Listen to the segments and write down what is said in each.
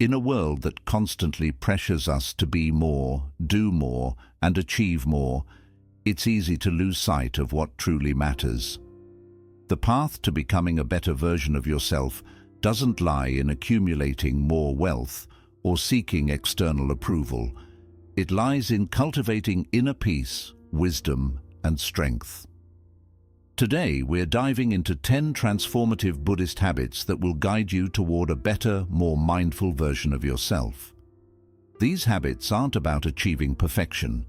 In a world that constantly pressures us to be more, do more, and achieve more, it's easy to lose sight of what truly matters. The path to becoming a better version of yourself doesn't lie in accumulating more wealth or seeking external approval. It lies in cultivating inner peace, wisdom, and strength. Today, we're diving into 10 transformative Buddhist habits that will guide you toward a better, more mindful version of yourself. These habits aren't about achieving perfection.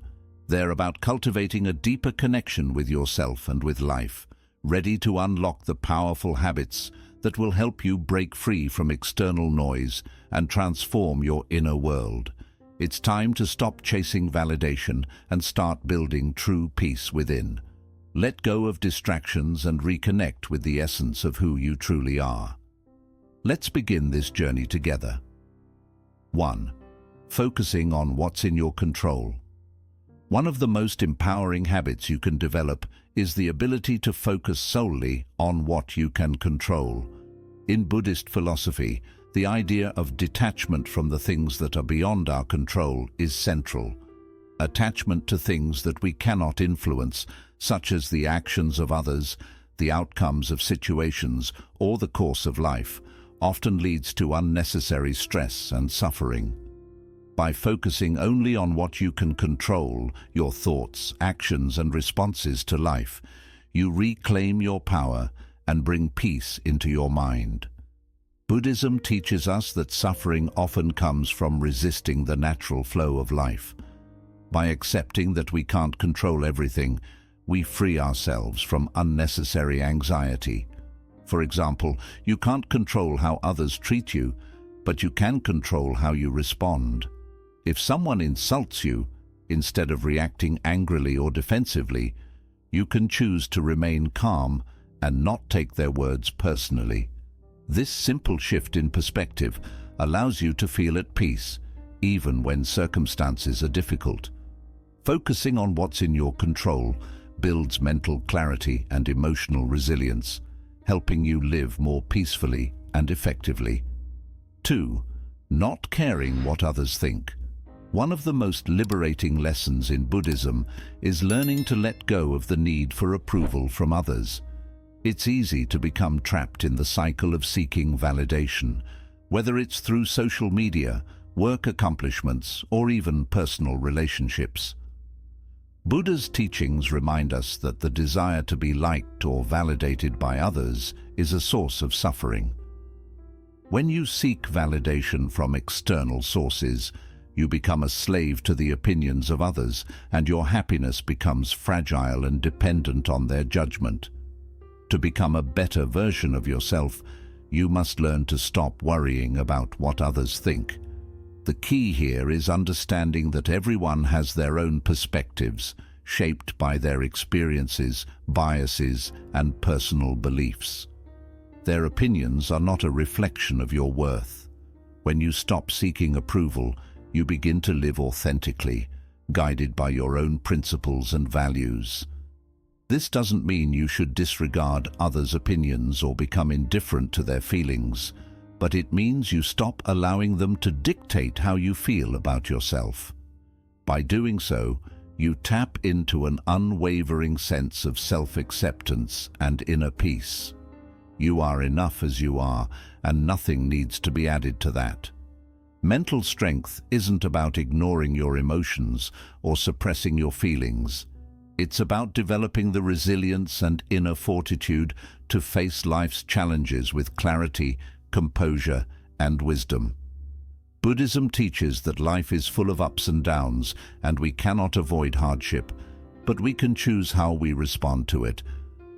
They're about cultivating a deeper connection with yourself and with life, ready to unlock the powerful habits that will help you break free from external noise and transform your inner world. It's time to stop chasing validation and start building true peace within. Let go of distractions and reconnect with the essence of who you truly are. Let's begin this journey together. 1. Focusing on what's in your control. One of the most empowering habits you can develop is the ability to focus solely on what you can control. In Buddhist philosophy, the idea of detachment from the things that are beyond our control is central. Attachment to things that we cannot influence, such as the actions of others, the outcomes of situations, or the course of life, often leads to unnecessary stress and suffering. By focusing only on what you can control, your thoughts, actions, and responses to life, you reclaim your power and bring peace into your mind. Buddhism teaches us that suffering often comes from resisting the natural flow of life. By accepting that we can't control everything, we free ourselves from unnecessary anxiety. For example, you can't control how others treat you, but you can control how you respond. If someone insults you, instead of reacting angrily or defensively, you can choose to remain calm and not take their words personally. This simple shift in perspective allows you to feel at peace, even when circumstances are difficult. Focusing on what's in your control builds mental clarity and emotional resilience, helping you live more peacefully and effectively. 2. Not caring what others think. One of the most liberating lessons in Buddhism is learning to let go of the need for approval from others. It's easy to become trapped in the cycle of seeking validation, whether it's through social media, work accomplishments, or even personal relationships. Buddha's teachings remind us that the desire to be liked or validated by others is a source of suffering. When you seek validation from external sources, you become a slave to the opinions of others, and your happiness becomes fragile and dependent on their judgment. To become a better version of yourself, you must learn to stop worrying about what others think. The key here is understanding that everyone has their own perspectives, shaped by their experiences, biases, and personal beliefs. Their opinions are not a reflection of your worth. When you stop seeking approval, you begin to live authentically, guided by your own principles and values. This doesn't mean you should disregard others' opinions or become indifferent to their feelings, but it means you stop allowing them to dictate how you feel about yourself. By doing so, you tap into an unwavering sense of self-acceptance and inner peace. You are enough as you are, and nothing needs to be added to that. Mental strength isn't about ignoring your emotions or suppressing your feelings. It's about developing the resilience and inner fortitude to face life's challenges with clarity, composure, and wisdom. Buddhism teaches that life is full of ups and downs, and we cannot avoid hardship, but we can choose how we respond to it.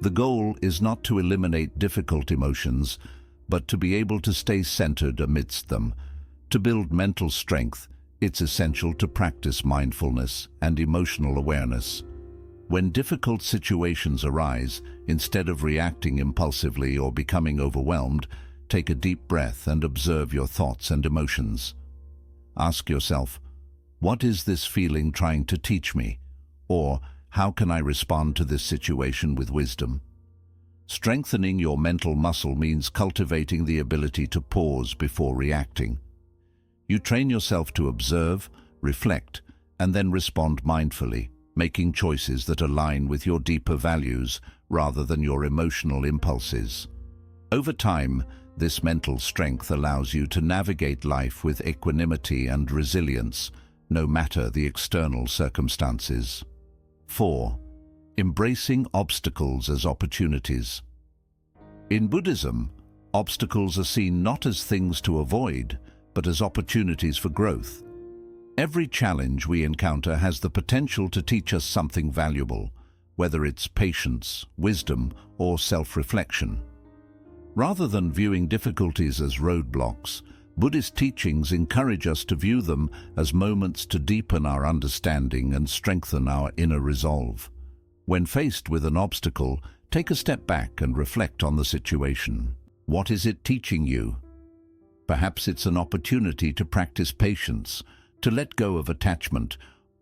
The goal is not to eliminate difficult emotions, but to be able to stay centered amidst them. To build mental strength, it's essential to practice mindfulness and emotional awareness. When difficult situations arise, instead of reacting impulsively or becoming overwhelmed, take a deep breath and observe your thoughts and emotions. Ask yourself, what is this feeling trying to teach me? Or, how can I respond to this situation with wisdom? Strengthening your mental muscle means cultivating the ability to pause before reacting. You train yourself to observe, reflect, and then respond mindfully, making choices that align with your deeper values rather than your emotional impulses. Over time, this mental strength allows you to navigate life with equanimity and resilience, no matter the external circumstances. 4. Embracing obstacles as opportunities. In Buddhism, obstacles are seen not as things to avoid, but as opportunities for growth. Every challenge we encounter has the potential to teach us something valuable, whether it's patience, wisdom, or self-reflection. Rather than viewing difficulties as roadblocks, Buddhist teachings encourage us to view them as moments to deepen our understanding and strengthen our inner resolve. When faced with an obstacle, take a step back and reflect on the situation. What is it teaching you? Perhaps it's an opportunity to practice patience, to let go of attachment,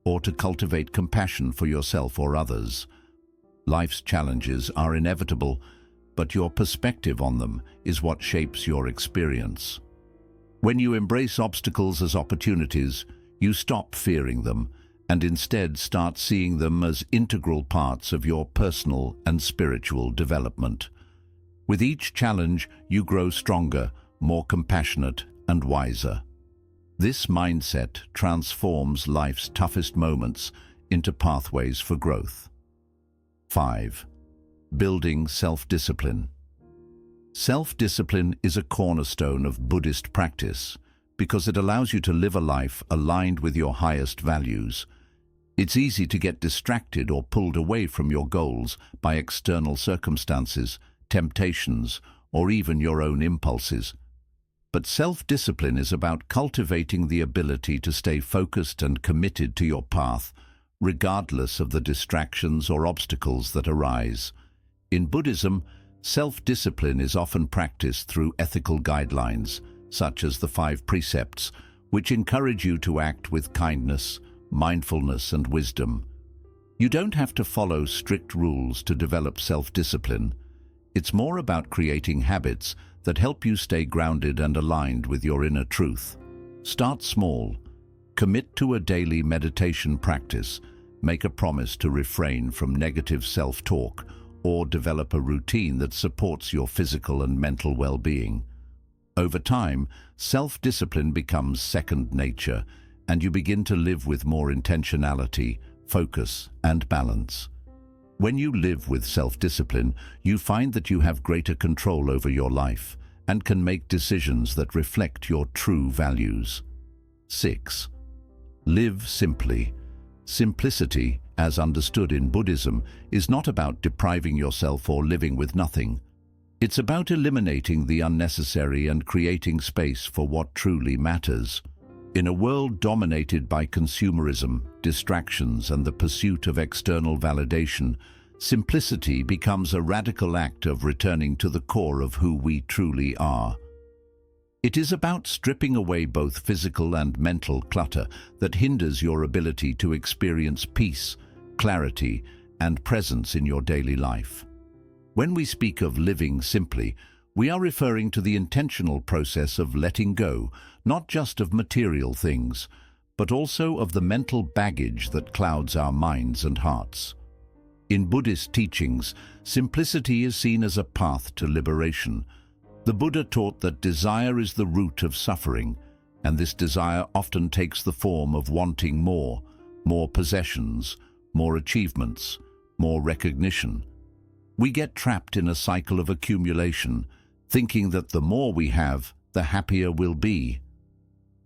or to cultivate compassion for yourself or others. Life's challenges are inevitable, but your perspective on them is what shapes your experience. When you embrace obstacles as opportunities, you stop fearing them and instead start seeing them as integral parts of your personal and spiritual development. With each challenge, you grow stronger, more compassionate, and wiser. This mindset transforms life's toughest moments into pathways for growth. 5. Building self-discipline. Self-discipline is a cornerstone of Buddhist practice because it allows you to live a life aligned with your highest values. It's easy to get distracted or pulled away from your goals by external circumstances, temptations, or even your own impulses. But self-discipline is about cultivating the ability to stay focused and committed to your path, regardless of the distractions or obstacles that arise. In Buddhism, self-discipline is often practiced through ethical guidelines, such as the 5 precepts, which encourage you to act with kindness, mindfulness, and wisdom. You don't have to follow strict rules to develop self-discipline. It's more about creating habits that help you stay grounded and aligned with your inner truth. Start small. Commit to a daily meditation practice. Make a promise to refrain from negative self-talk, or develop a routine that supports your physical and mental well-being. Over time, self-discipline becomes second nature, and you begin to live with more intentionality, focus, and balance. When you live with self-discipline, you find that you have greater control over your life and can make decisions that reflect your true values. 6. Live simply. Simplicity, as understood in Buddhism, is not about depriving yourself or living with nothing. It's about eliminating the unnecessary and creating space for what truly matters. In a world dominated by consumerism, distractions, and the pursuit of external validation, simplicity becomes a radical act of returning to the core of who we truly are. It is about stripping away both physical and mental clutter that hinders your ability to experience peace, clarity, and presence in your daily life. When we speak of living simply, we are referring to the intentional process of letting go, not just of material things, but also of the mental baggage that clouds our minds and hearts. In Buddhist teachings, simplicity is seen as a path to liberation. The Buddha taught that desire is the root of suffering, and this desire often takes the form of wanting more possessions, more achievements, more recognition. We get trapped in a cycle of accumulation, thinking that the more we have, the happier we'll be.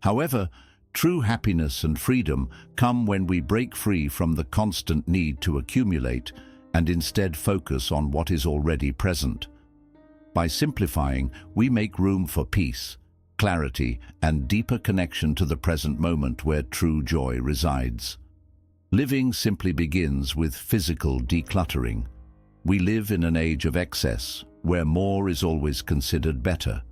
However, true happiness and freedom come when we break free from the constant need to accumulate and instead focus on what is already present. By simplifying, we make room for peace, clarity, and deeper connection to the present moment where true joy resides. Living simply begins with physical decluttering. We live in an age of excess, where more is always considered better.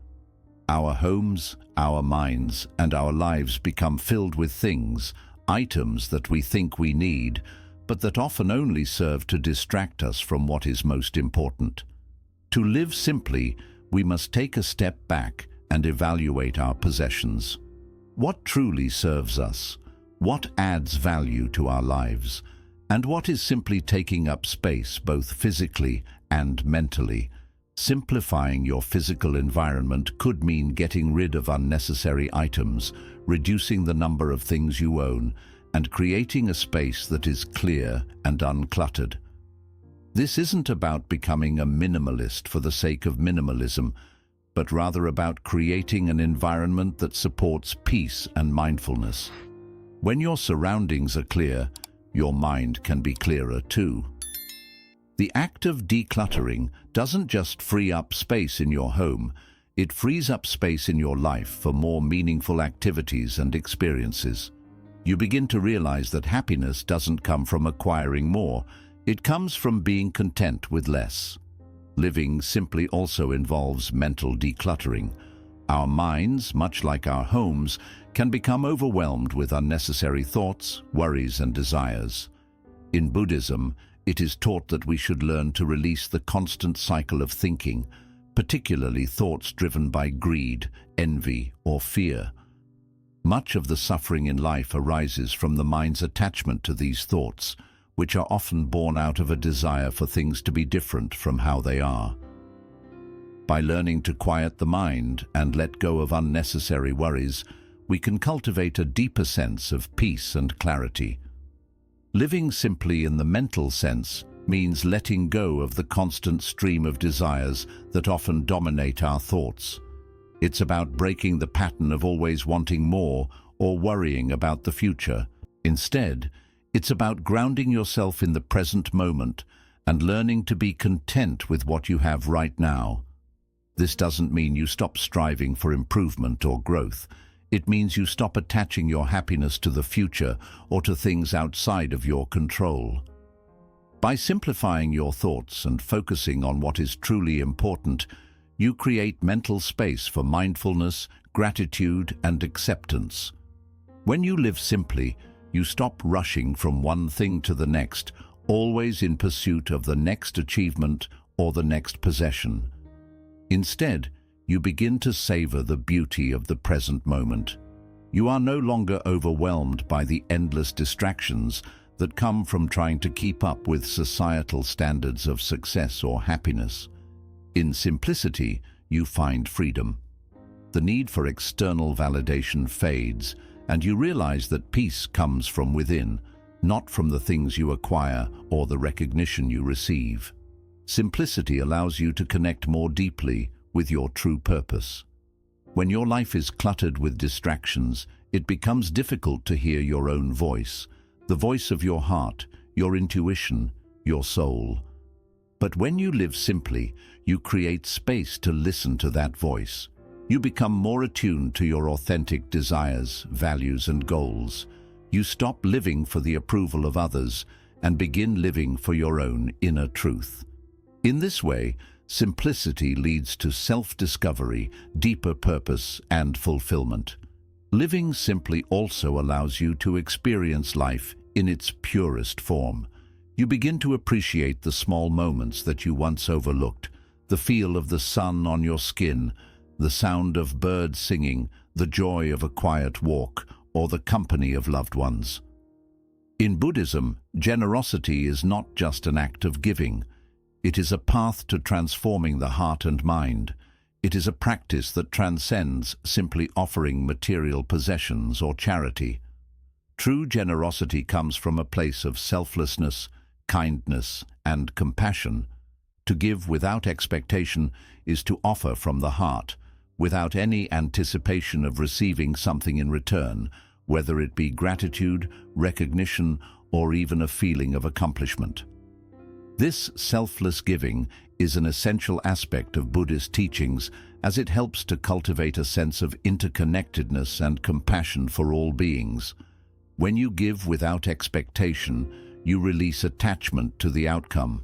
Our homes, our minds, and our lives become filled with things, items that we think we need, but that often only serve to distract us from what is most important. To live simply, we must take a step back and evaluate our possessions. What truly serves us? What adds value to our lives? And what is simply taking up space both physically and mentally? Simplifying your physical environment could mean getting rid of unnecessary items, reducing the number of things you own, and creating a space that is clear and uncluttered. This isn't about becoming a minimalist for the sake of minimalism, but rather about creating an environment that supports peace and mindfulness. When your surroundings are clear, your mind can be clearer too. The act of decluttering doesn't just free up space in your home, it frees up space in your life for more meaningful activities and experiences. You begin to realize that happiness doesn't come from acquiring more, it comes from being content with less. Living simply also involves mental decluttering. Our minds, much like our homes, can become overwhelmed with unnecessary thoughts, worries, and desires. In Buddhism, it is taught that we should learn to release the constant cycle of thinking, particularly thoughts driven by greed, envy, or fear. Much of the suffering in life arises from the mind's attachment to these thoughts, which are often born out of a desire for things to be different from how they are. By learning to quiet the mind and let go of unnecessary worries, we can cultivate a deeper sense of peace and clarity. Living simply in the mental sense means letting go of the constant stream of desires that often dominate our thoughts. It's about breaking the pattern of always wanting more or worrying about the future. Instead, it's about grounding yourself in the present moment and learning to be content with what you have right now. This doesn't mean you stop striving for improvement or growth. It means you stop attaching your happiness to the future or to things outside of your control. By simplifying your thoughts and focusing on what is truly important, you create mental space for mindfulness, gratitude, and acceptance. When you live simply, you stop rushing from one thing to the next, always in pursuit of the next achievement or the next possession. Instead, you begin to savor the beauty of the present moment. You are no longer overwhelmed by the endless distractions that come from trying to keep up with societal standards of success or happiness. In simplicity, you find freedom. The need for external validation fades, and you realize that peace comes from within, not from the things you acquire or the recognition you receive. Simplicity allows you to connect more deeply with your true purpose. When your life is cluttered with distractions, it becomes difficult to hear your own voice, the voice of your heart, your intuition, your soul. But when you live simply, you create space to listen to that voice. You become more attuned to your authentic desires, values, and goals. You stop living for the approval of others and begin living for your own inner truth. In this way, simplicity leads to self-discovery, deeper purpose, and fulfillment. Living simply also allows you to experience life in its purest form. You begin to appreciate the small moments that you once overlooked, the feel of the sun on your skin, the sound of birds singing, the joy of a quiet walk, or the company of loved ones. In Buddhism, generosity is not just an act of giving. It is a path to transforming the heart and mind. It is a practice that transcends simply offering material possessions or charity. True generosity comes from a place of selflessness, kindness, and compassion. To give without expectation is to offer from the heart, without any anticipation of receiving something in return, whether it be gratitude, recognition, or even a feeling of accomplishment. This selfless giving is an essential aspect of Buddhist teachings as it helps to cultivate a sense of interconnectedness and compassion for all beings. When you give without expectation, you release attachment to the outcome.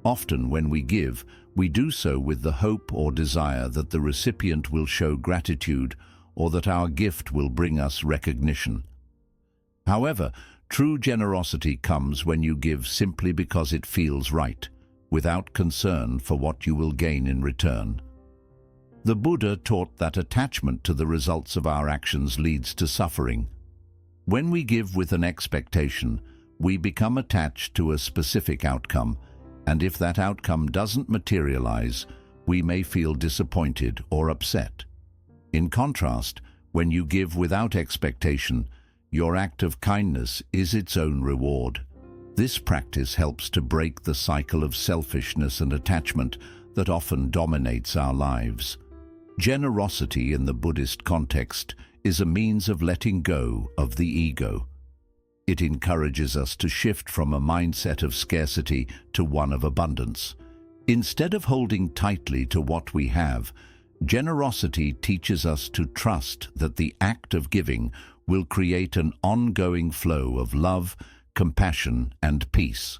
Often when we give, we do so with the hope or desire that the recipient will show gratitude or that our gift will bring us recognition. However, true generosity comes when you give simply because it feels right, without concern for what you will gain in return. The Buddha taught that attachment to the results of our actions leads to suffering. When we give with an expectation, we become attached to a specific outcome, and if that outcome doesn't materialize, we may feel disappointed or upset. In contrast, when you give without expectation, your act of kindness is its own reward. This practice helps to break the cycle of selfishness and attachment that often dominates our lives. Generosity in the Buddhist context is a means of letting go of the ego. It encourages us to shift from a mindset of scarcity to one of abundance. Instead of holding tightly to what we have, generosity teaches us to trust that the act of giving will create an ongoing flow of love, compassion, and peace.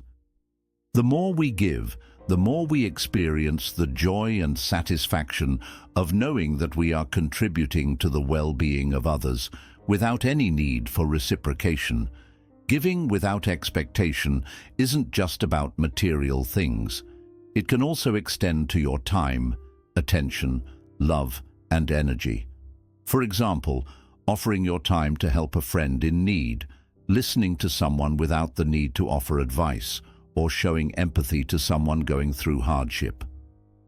The more we give, the more we experience the joy and satisfaction of knowing that we are contributing to the well-being of others without any need for reciprocation. Giving without expectation isn't just about material things. It can also extend to your time, attention, love, and energy. For example, offering your time to help a friend in need, listening to someone without the need to offer advice, or showing empathy to someone going through hardship.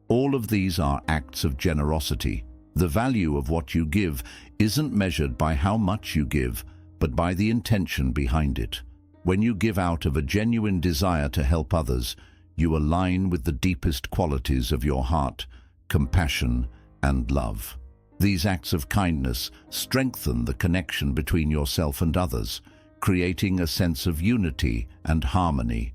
All of these are acts of generosity. The value of what you give isn't measured by how much you give, but by the intention behind it. When you give out of a genuine desire to help others, you align with the deepest qualities of your heart, compassion and love. These acts of kindness strengthen the connection between yourself and others, creating a sense of unity and harmony.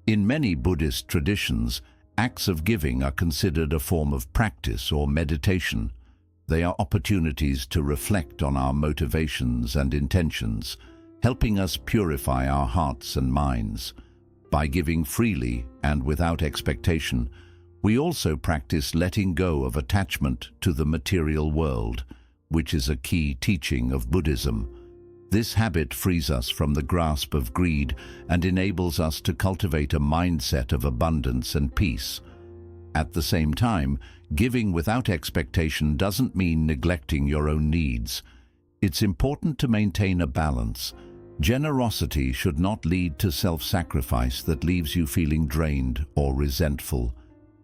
In many Buddhist traditions, acts of giving are considered a form of practice or meditation. They are opportunities to reflect on our motivations and intentions, helping us purify our hearts and minds. By giving freely and without expectation, we also practice letting go of attachment to the material world, which is a key teaching of Buddhism. This habit frees us from the grasp of greed and enables us to cultivate a mindset of abundance and peace. At the same time, giving without expectation doesn't mean neglecting your own needs. It's important to maintain a balance. Generosity should not lead to self-sacrifice that leaves you feeling drained or resentful.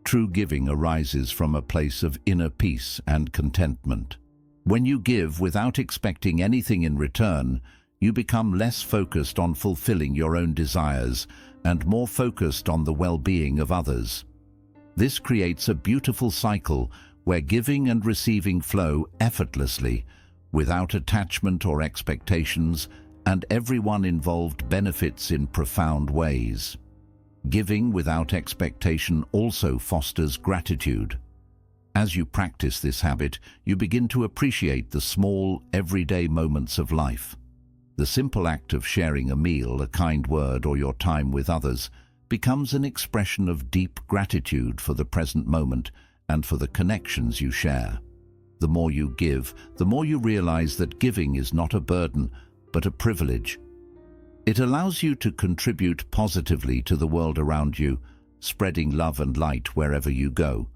True giving arises from a place of inner peace and contentment. When you give without expecting anything in return, you become less focused on fulfilling your own desires and more focused on the well-being of others. This creates a beautiful cycle where giving and receiving flow effortlessly, without attachment or expectations, and everyone involved benefits in profound ways. Giving without expectation also fosters gratitude. As you practice this habit, you begin to appreciate the small, everyday moments of life. The simple act of sharing a meal, a kind word, or your time with others becomes an expression of deep gratitude for the present moment and for the connections you share. The more you give, the more you realize that giving is not a burden, but a privilege. It allows you to contribute positively to the world around you, spreading love and light wherever you go.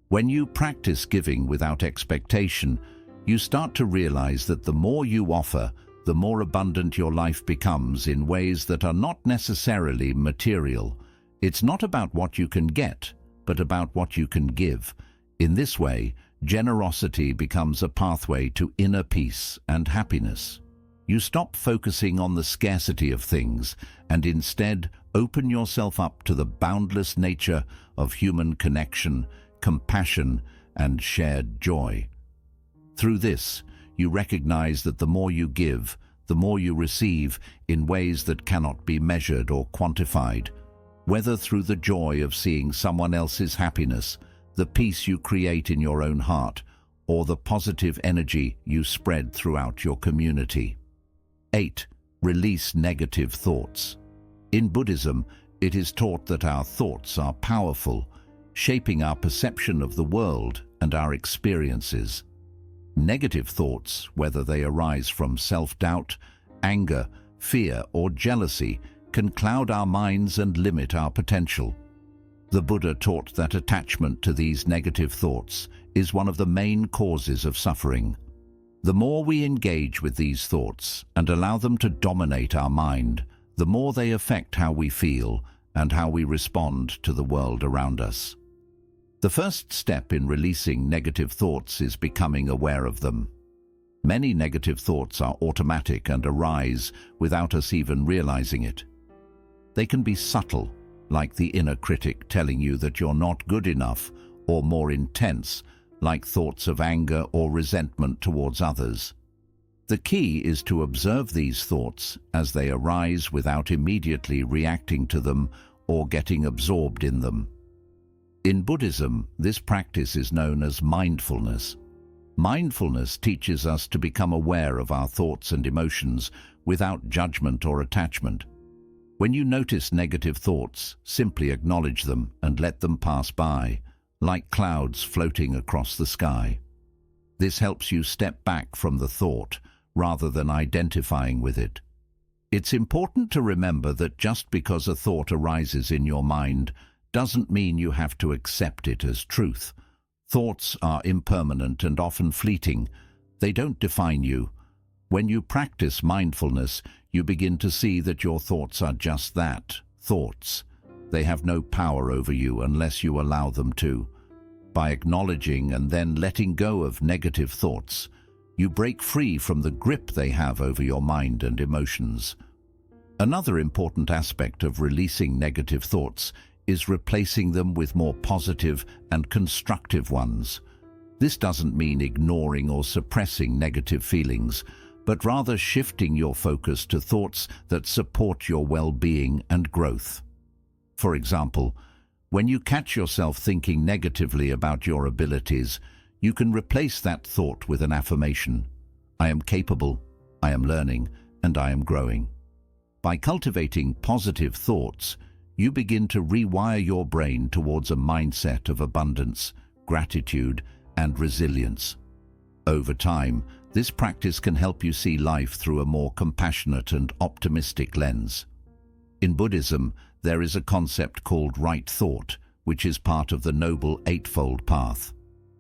When you practice giving without expectation, you start to realize that the more you offer, the more abundant your life becomes in ways that are not necessarily material. It's not about what you can get, but about what you can give. In this way, generosity becomes a pathway to inner peace and happiness. You stop focusing on the scarcity of things and instead open yourself up to the boundless nature of human connection, compassion, and shared joy. Through this, you recognize that the more you give, the more you receive in ways that cannot be measured or quantified. Whether through the joy of seeing someone else's happiness, the peace you create in your own heart, or the positive energy you spread throughout your community. 8. Release negative thoughts. In Buddhism, it is taught that our thoughts are powerful, shaping our perception of the world and our experiences. Negative thoughts, whether they arise from self-doubt, anger, fear, or jealousy, can cloud our minds and limit our potential. The Buddha taught that attachment to these negative thoughts is one of the main causes of suffering. The more we engage with these thoughts and allow them to dominate our mind, the more they affect how we feel and how we respond to the world around us. The first step in releasing negative thoughts is becoming aware of them. Many negative thoughts are automatic and arise without us even realizing it. They can be subtle, like the inner critic telling you that you're not good enough, or more intense, like thoughts of anger or resentment towards others. The key is to observe these thoughts as they arise without immediately reacting to them or getting absorbed in them. In Buddhism, this practice is known as mindfulness. Mindfulness teaches us to become aware of our thoughts and emotions without judgment or attachment. When you notice negative thoughts, simply acknowledge them and let them pass by, like clouds floating across the sky. This helps you step back from the thought rather than identifying with it. It's important to remember that just because a thought arises in your mind doesn't mean you have to accept it as truth. Thoughts are impermanent and often fleeting. They don't define you. When you practice mindfulness, you begin to see that your thoughts are just that, thoughts. They have no power over you unless you allow them to. By acknowledging and then letting go of negative thoughts, you break free from the grip they have over your mind and emotions. Another important aspect of releasing negative thoughts is replacing them with more positive and constructive ones. This doesn't mean ignoring or suppressing negative feelings, but rather shifting your focus to thoughts that support your well-being and growth. For example, when you catch yourself thinking negatively about your abilities, you can replace that thought with an affirmation. I am capable, I am learning, and I am growing. By cultivating positive thoughts, you begin to rewire your brain towards a mindset of abundance, gratitude, and resilience. Over time, this practice can help you see life through a more compassionate and optimistic lens. In Buddhism, there is a concept called right thought, which is part of the Noble Eightfold Path.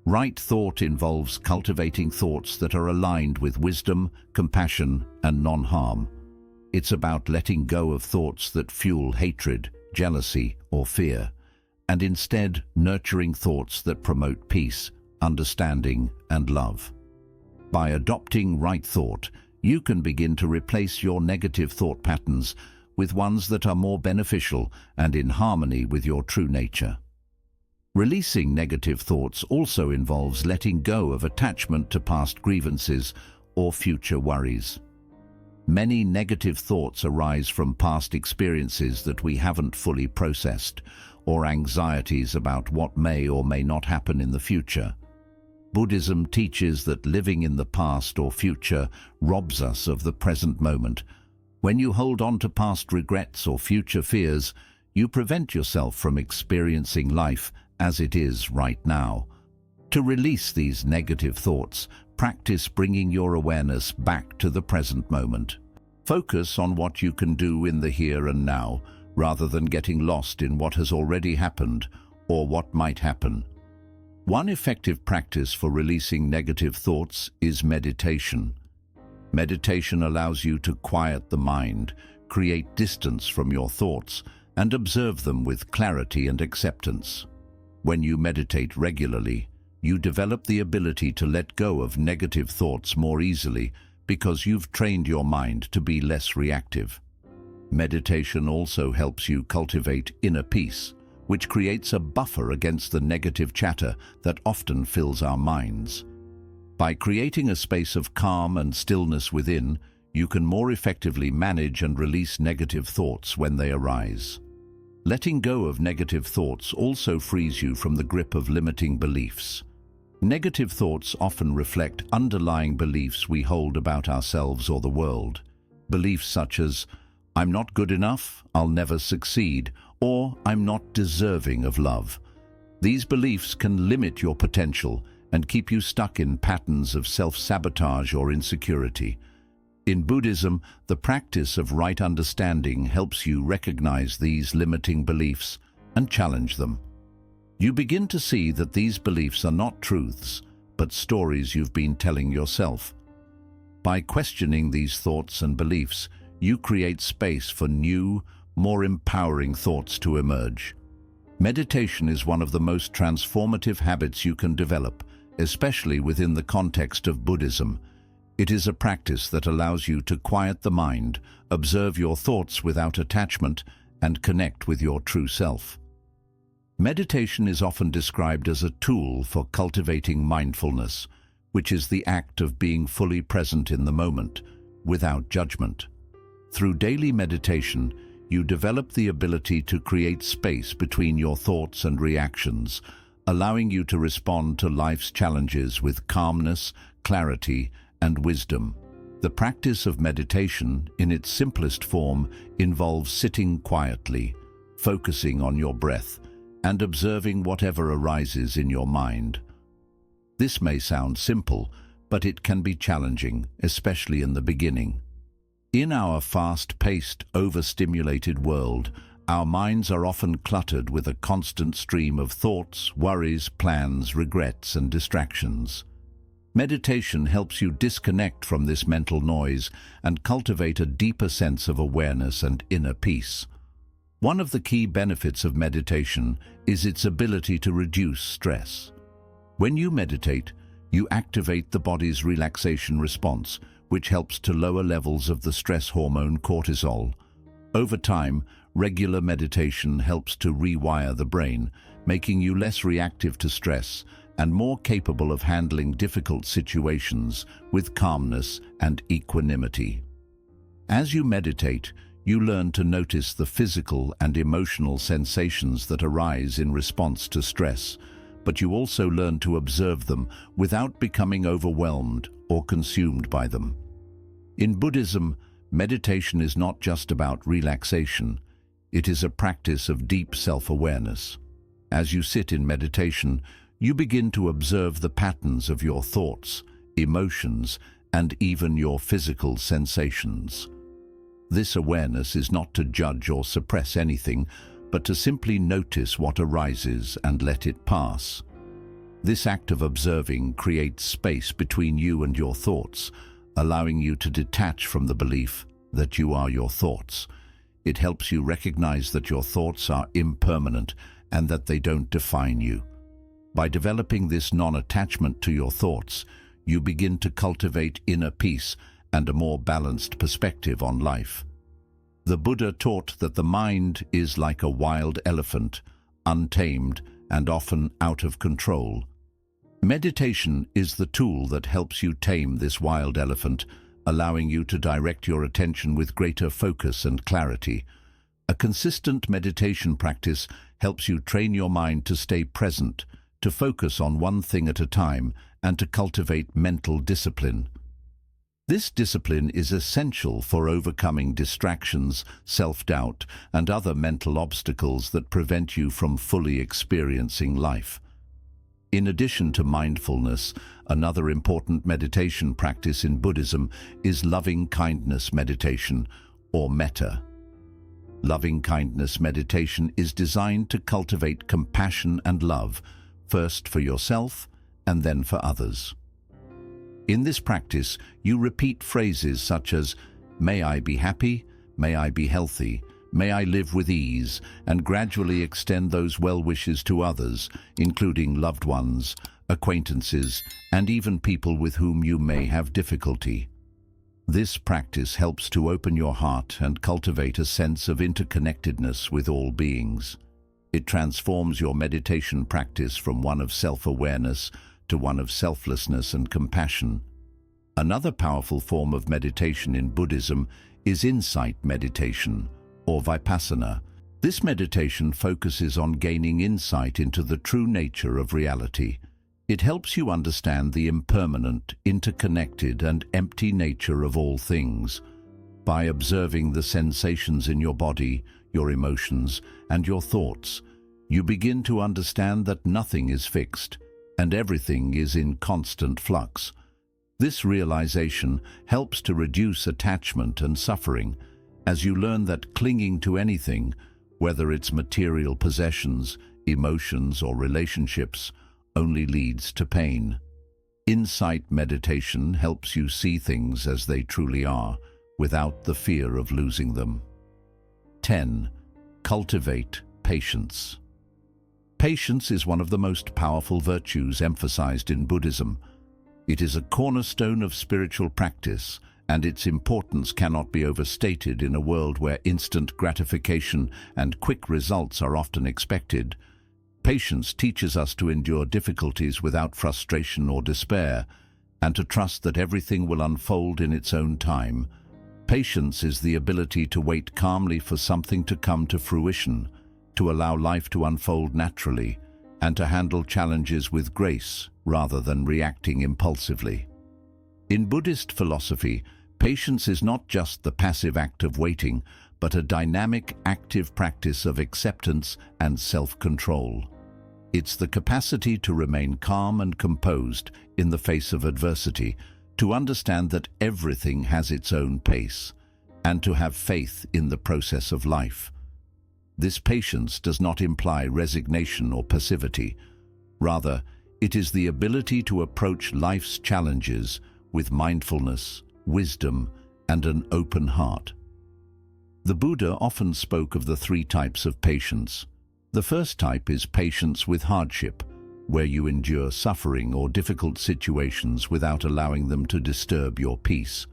Right thought involves cultivating thoughts that are aligned with wisdom, compassion, and non-harm. It's about letting go of thoughts that fuel hatred, jealousy, or fear, and instead nurturing thoughts that promote peace, understanding, and love. By adopting right thought, you can begin to replace your negative thought patterns with ones that are more beneficial and in harmony with your true nature. Releasing negative thoughts also involves letting go of attachment to past grievances or future worries. Many negative thoughts arise from past experiences that we haven't fully processed, or anxieties about what may or may not happen in the future. Buddhism teaches that living in the past or future robs us of the present moment. When you hold on to past regrets or future fears, you prevent yourself from experiencing life as it is right now. To release these negative thoughts, practice bringing your awareness back to the present moment. Focus on what you can do in the here and now, rather than getting lost in what has already happened or what might happen. One effective practice for releasing negative thoughts is meditation. Meditation allows you to quiet the mind, create distance from your thoughts, and observe them with clarity and acceptance. When you meditate regularly, you develop the ability to let go of negative thoughts more easily because you've trained your mind to be less reactive. Meditation also helps you cultivate inner peace, which creates a buffer against the negative chatter that often fills our minds. By creating a space of calm and stillness within, you can more effectively manage and release negative thoughts when they arise. Letting go of negative thoughts also frees you from the grip of limiting beliefs. Negative thoughts often reflect underlying beliefs we hold about ourselves or the world. Beliefs such as, I'm not good enough, I'll never succeed, or I'm not deserving of love. These beliefs can limit your potential and keep you stuck in patterns of self-sabotage or insecurity. In Buddhism, the practice of right understanding helps you recognize these limiting beliefs and challenge them. You begin to see that these beliefs are not truths, but stories you've been telling yourself. By questioning these thoughts and beliefs, you create space for new, more empowering thoughts to emerge. Meditation is one of the most transformative habits you can develop, especially within the context of Buddhism. It is a practice that allows you to quiet the mind, observe your thoughts without attachment, and connect with your true self. Meditation is often described as a tool for cultivating mindfulness, which is the act of being fully present in the moment, without judgment. Through daily meditation, you develop the ability to create space between your thoughts and reactions, allowing you to respond to life's challenges with calmness, clarity, and wisdom. The practice of meditation, in its simplest form, involves sitting quietly, focusing on your breath, and observing whatever arises in your mind. This may sound simple, but it can be challenging, especially in the beginning. In our fast-paced, overstimulated world, our minds are often cluttered with a constant stream of thoughts, worries, plans, regrets, and distractions. Meditation helps you disconnect from this mental noise and cultivate a deeper sense of awareness and inner peace. One of the key benefits of meditation is its ability to reduce stress. When you meditate, you activate the body's relaxation response, which helps to lower levels of the stress hormone cortisol. Over time, regular meditation helps to rewire the brain, making you less reactive to stress and more capable of handling difficult situations with calmness and equanimity. As you meditate, you learn to notice the physical and emotional sensations that arise in response to stress, but you also learn to observe them without becoming overwhelmed or consumed by them. In Buddhism, meditation is not just about relaxation. It is a practice of deep self-awareness. As you sit in meditation, you begin to observe the patterns of your thoughts, emotions, and even your physical sensations. This awareness is not to judge or suppress anything, but to simply notice what arises and let it pass. This act of observing creates space between you and your thoughts, allowing you to detach from the belief that you are your thoughts. It helps you recognize that your thoughts are impermanent and that they don't define you. By developing this non-attachment to your thoughts, you begin to cultivate inner peace and a more balanced perspective on life. The Buddha taught that the mind is like a wild elephant, untamed and often out of control. Meditation is the tool that helps you tame this wild elephant, allowing you to direct your attention with greater focus and clarity. A consistent meditation practice helps you train your mind to stay present, to focus on one thing at a time, and to cultivate mental discipline. This discipline is essential for overcoming distractions, self-doubt, and other mental obstacles that prevent you from fully experiencing life. In addition to mindfulness, another important meditation practice in Buddhism is loving-kindness meditation, or metta. Loving-kindness meditation is designed to cultivate compassion and love, first for yourself and then for others. In this practice, you repeat phrases such as, "May I be happy, may I be healthy, may I live with ease," and gradually extend those well wishes to others, including loved ones, acquaintances, and even people with whom you may have difficulty. This practice helps to open your heart and cultivate a sense of interconnectedness with all beings. It transforms your meditation practice from one of self-awareness to one of selflessness and compassion. Another powerful form of meditation in Buddhism is insight meditation, or vipassana. This meditation focuses on gaining insight into the true nature of reality. It helps you understand the impermanent, interconnected, and empty nature of all things. By observing the sensations in your body, your emotions, and your thoughts, you begin to understand that nothing is fixed, and everything is in constant flux. This realization helps to reduce attachment and suffering, as you learn that clinging to anything, whether it's material possessions, emotions, or relationships, only leads to pain. Insight meditation helps you see things as they truly are, without the fear of losing them. 10. Cultivate patience. Patience is one of the most powerful virtues emphasized in Buddhism. It is a cornerstone of spiritual practice, and its importance cannot be overstated in a world where instant gratification and quick results are often expected. Patience teaches us to endure difficulties without frustration or despair, and to trust that everything will unfold in its own time. Patience is the ability to wait calmly for something to come to fruition, to allow life to unfold naturally, and to handle challenges with grace rather than reacting impulsively. In Buddhist philosophy, patience is not just the passive act of waiting, but a dynamic, active practice of acceptance and self-control. It's the capacity to remain calm and composed in the face of adversity, to understand that everything has its own pace, and to have faith in the process of life. This patience does not imply resignation or passivity. Rather, it is the ability to approach life's challenges with mindfulness, wisdom, and an open heart. The Buddha often spoke of the three types of patience. The first type is patience with hardship, where you endure suffering or difficult situations without allowing them to disturb your peace.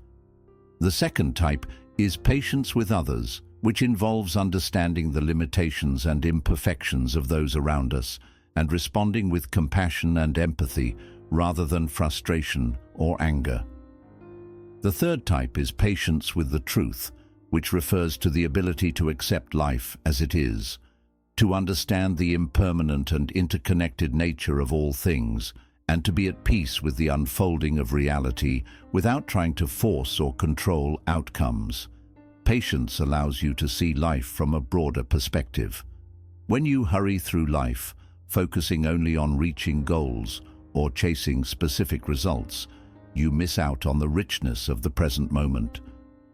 The second type is patience with others, which involves understanding the limitations and imperfections of those around us and responding with compassion and empathy rather than frustration or anger. The third type is patience with the truth, which refers to the ability to accept life as it is, to understand the impermanent and interconnected nature of all things, and to be at peace with the unfolding of reality without trying to force or control outcomes. Patience allows you to see life from a broader perspective. When you hurry through life, focusing only on reaching goals or chasing specific results, you miss out on the richness of the present moment.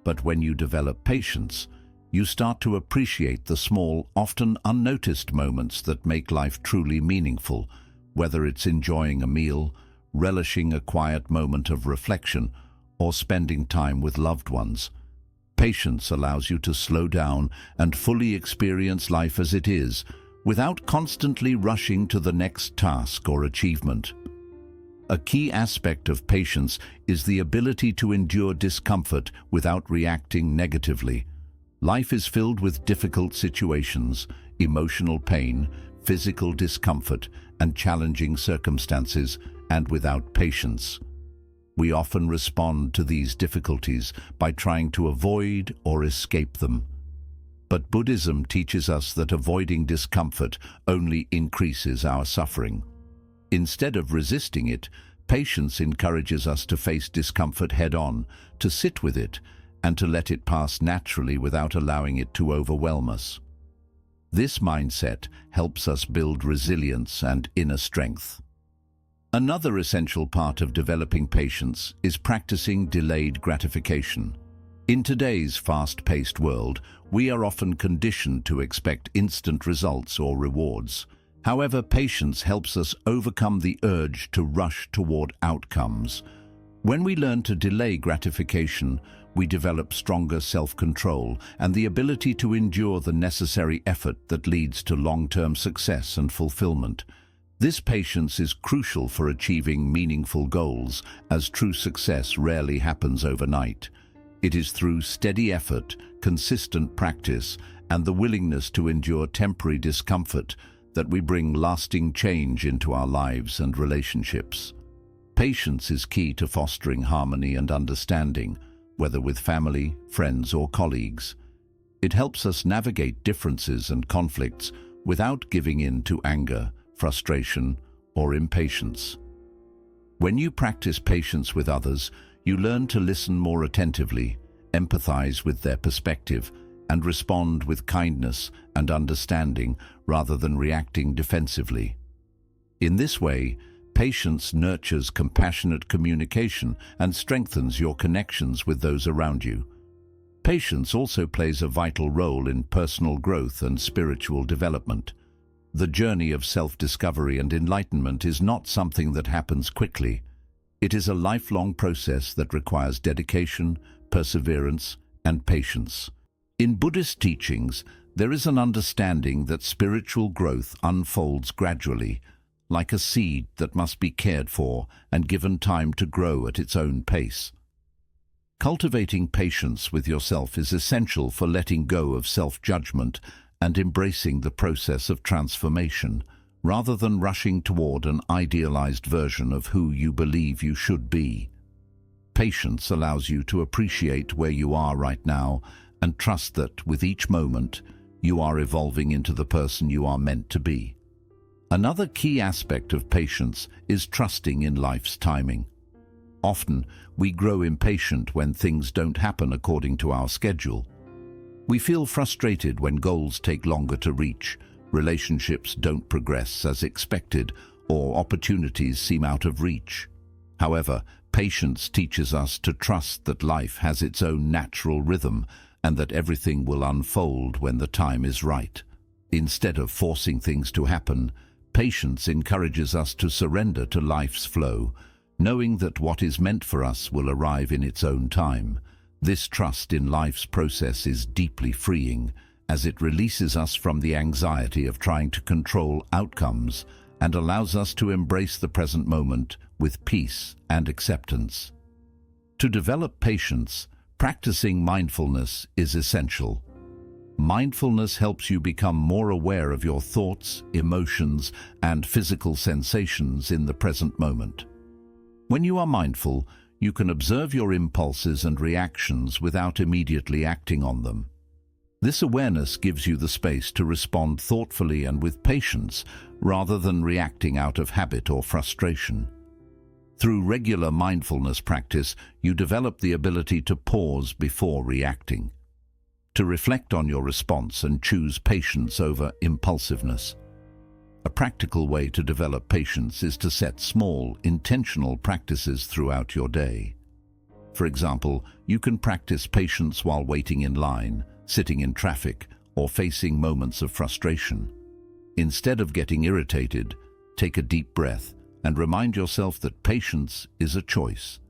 But when you develop patience, you start to appreciate the small, often unnoticed moments that make life truly meaningful, whether it's enjoying a meal, relishing a quiet moment of reflection, or spending time with loved ones. Patience allows you to slow down and fully experience life as it is, without constantly rushing to the next task or achievement. A key aspect of patience is the ability to endure discomfort without reacting negatively. Life is filled with difficult situations, emotional pain, physical discomfort, and challenging circumstances, and without patience, we often respond to these difficulties by trying to avoid or escape them. But Buddhism teaches us that avoiding discomfort only increases our suffering. Instead of resisting it, patience encourages us to face discomfort head-on, to sit with it, and to let it pass naturally without allowing it to overwhelm us. This mindset helps us build resilience and inner strength. Another essential part of developing patience is practicing delayed gratification. In today's fast-paced world, we are often conditioned to expect instant results or rewards. However, patience helps us overcome the urge to rush toward outcomes. When we learn to delay gratification, we develop stronger self-control and the ability to endure the necessary effort that leads to long-term success and fulfillment. This patience is crucial for achieving meaningful goals, as true success rarely happens overnight. It is through steady effort, consistent practice, and the willingness to endure temporary discomfort that we bring lasting change into our lives and relationships. Patience is key to fostering harmony and understanding, whether with family, friends, or colleagues. It helps us navigate differences and conflicts without giving in to anger, frustration, or impatience. When you practice patience with others, you learn to listen more attentively, empathize with their perspective, and respond with kindness and understanding rather than reacting defensively. In this way, patience nurtures compassionate communication and strengthens your connections with those around you. Patience also plays a vital role in personal growth and spiritual development. The journey of self-discovery and enlightenment is not something that happens quickly. It is a lifelong process that requires dedication, perseverance, and patience. In Buddhist teachings, there is an understanding that spiritual growth unfolds gradually, like a seed that must be cared for and given time to grow at its own pace. Cultivating patience with yourself is essential for letting go of self-judgment and embracing the process of transformation, rather than rushing toward an idealized version of who you believe you should be. Patience allows you to appreciate where you are right now and trust that, with each moment, you are evolving into the person you are meant to be. Another key aspect of patience is trusting in life's timing. Often, we grow impatient when things don't happen according to our schedule. We feel frustrated when goals take longer to reach, relationships don't progress as expected, or opportunities seem out of reach. However, patience teaches us to trust that life has its own natural rhythm and that everything will unfold when the time is right. Instead of forcing things to happen, patience encourages us to surrender to life's flow, knowing that what is meant for us will arrive in its own time. This trust in life's process is deeply freeing, as it releases us from the anxiety of trying to control outcomes and allows us to embrace the present moment with peace and acceptance. To develop patience, practicing mindfulness is essential. Mindfulness helps you become more aware of your thoughts, emotions, and physical sensations in the present moment. When you are mindful, you can observe your impulses and reactions without immediately acting on them. This awareness gives you the space to respond thoughtfully and with patience, rather than reacting out of habit or frustration. Through regular mindfulness practice, you develop the ability to pause before reacting, to reflect on your response and choose patience over impulsiveness. A practical way to develop patience is to set small, intentional practices throughout your day. For example, you can practice patience while waiting in line, sitting in traffic, or facing moments of frustration. Instead of getting irritated, take a deep breath and remind yourself that patience is a choice.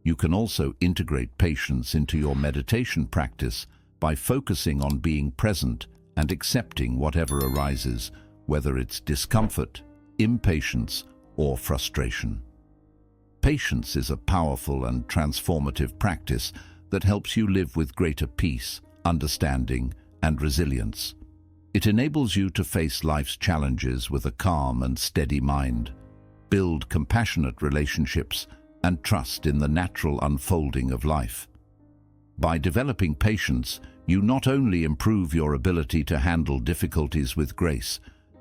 You can also integrate patience into your meditation practice by focusing on being present and accepting whatever arises, whether it's discomfort, impatience, or frustration. Patience is a powerful and transformative practice that helps you live with greater peace, understanding, and resilience. It enables you to face life's challenges with a calm and steady mind, build compassionate relationships, and trust in the natural unfolding of life. By developing patience, you not only improve your ability to handle difficulties with grace,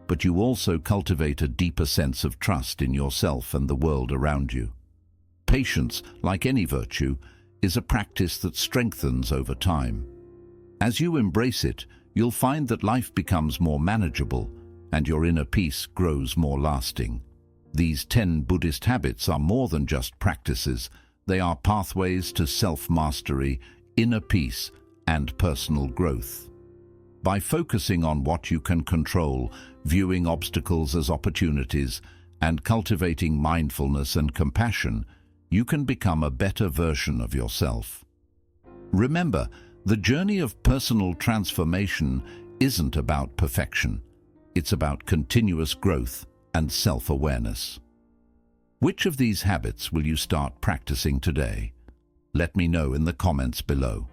but you also cultivate a deeper sense of trust in yourself and the world around you. Patience, like any virtue, is a practice that strengthens over time. As you embrace it, you'll find that life becomes more manageable and your inner peace grows more lasting. These 10 Buddhist habits are more than just practices. They are pathways to self-mastery, inner peace, and personal growth. By focusing on what you can control, viewing obstacles as opportunities, and cultivating mindfulness and compassion, you can become a better version of yourself. Remember, the journey of personal transformation isn't about perfection. It's about continuous growth and self-awareness. Which of these habits will you start practicing today? Let me know in the comments below.